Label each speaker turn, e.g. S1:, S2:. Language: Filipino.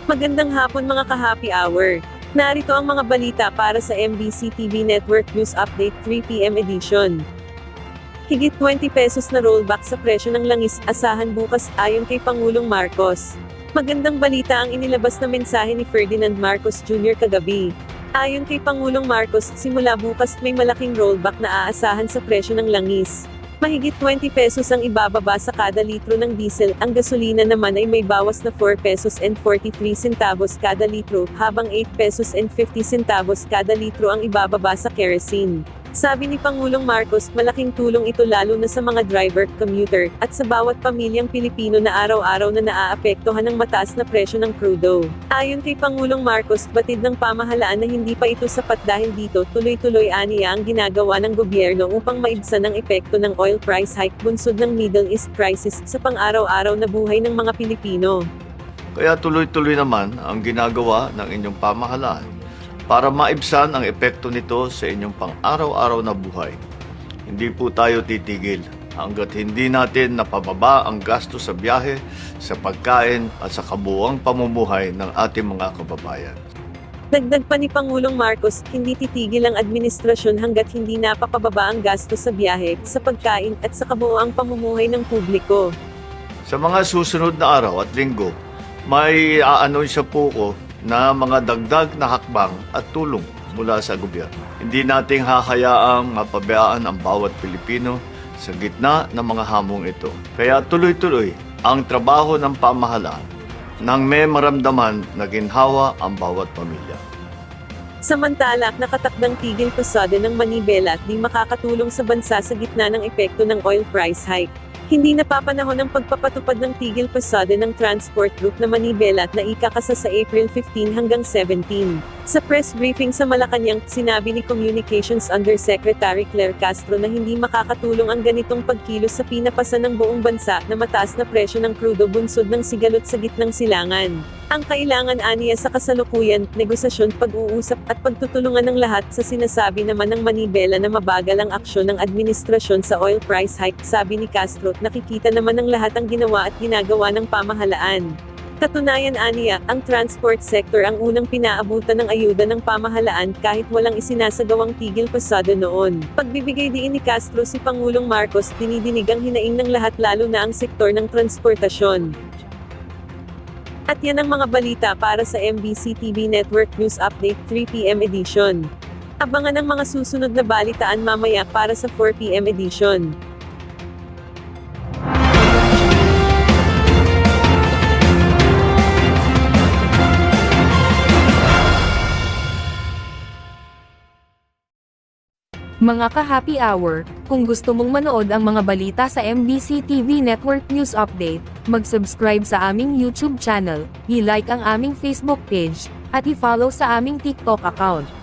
S1: Magandang hapon mga ka-happy hour. Narito ang mga balita para sa MBC TV Network News Update 3 PM edition. Higit 20 pesos na rollback sa presyo ng langis, asahan bukas, ayon kay Pangulong Marcos. Magandang balita ang inilabas na mensahe ni Ferdinand Marcos Jr. kagabi. Ayon kay Pangulong Marcos, simula bukas may malaking rollback na aasahan sa presyo ng langis. Mahigit 20 pesos ang ibababa sa kada litro ng diesel, ang gasolina naman ay may bawas na 4 pesos and 43 centavos kada litro, habang 8 pesos and 50 centavos kada litro ang ibababa sa kerosene. Sabi ni Pangulong Marcos, malaking tulong ito lalo na sa mga driver, commuter, at sa bawat pamilyang Pilipino na araw-araw na naaapektuhan ng mataas na presyo ng crudo. Ayon kay Pangulong Marcos, batid ng pamahalaan na hindi pa ito sapat dahil dito, tuloy-tuloy aniya ang ginagawa ng gobyerno upang maibsan ang epekto ng oil price hike bunsod ng Middle East crisis sa pang-araw-araw na buhay ng mga Pilipino.
S2: Kaya tuloy-tuloy naman ang ginagawa ng inyong pamahalaan para maibsan ang epekto nito sa inyong pang-araw-araw na buhay. Hindi po tayo titigil hanggat hindi natin napababa ang gasto sa biyahe, sa pagkain at sa kabuuang pamumuhay ng ating mga kababayan.
S1: Dagdag pa ni Pangulong Marcos, hindi titigil ang administrasyon hanggat hindi napapababa ang gasto sa biyahe, sa pagkain, at sa kabuuang pamumuhay ng publiko.
S2: Sa mga susunod na araw at linggo, may aanunsya po ko na mga dagdag na hakbang at tulong mula sa gobyerno. Hindi nating hahayaang mapabayaan ang bawat Pilipino sa gitna ng mga hamong ito. Kaya tuloy-tuloy ang trabaho ng pamahalaan nang may maramdaman na ginhawa ang bawat pamilya.
S1: Samantala, nakatakdang tigil pasada ng manibela at di makakatulong sa bansa sa gitna ng epekto ng oil price hike. Hindi napapanahon ang pagpapatupad ng tigil pasada ng transport group na Manibela at naikakasa sa April 15 hanggang 17. Sa press briefing sa Malacanang, sinabi ni Communications Undersecretary Claire Castro na hindi makakatulong ang ganitong pagkilos sa pinapasa ng buong bansa na mataas na presyo ng crudo bunsod ng sigalot sa gitnang silangan. Ang kailangan aniya sa kasalukuyan, negosasyon, pag-uusap, at pagtutulungan ng lahat sa sinasabi naman ng Manibela na mabagal ang aksyon ng administrasyon sa oil price hike, sabi ni Castro, nakikita naman ng lahat ang ginawa at ginagawa ng pamahalaan. Katunayan aniya, ang transport sector ang unang pinaabutan ng ayuda ng pamahalaan kahit walang isinasagawang tigil pasada noon. Pagbibigay diin ni Castro si Pangulong Marcos, dinidinig ang hinaing ng lahat lalo na ang sektor ng transportasyon. At yan ang mga balita para sa MBC TV Network News Update 3 PM edition. Abangan ang mga susunod na balitaan mamaya para sa 4 PM edition.
S3: Mga ka-happy hour, kung gusto mong manood ang mga balita sa MBC TV Network News Update, mag-subscribe sa aming YouTube channel, i-like ang aming Facebook page, at i-follow sa aming TikTok account.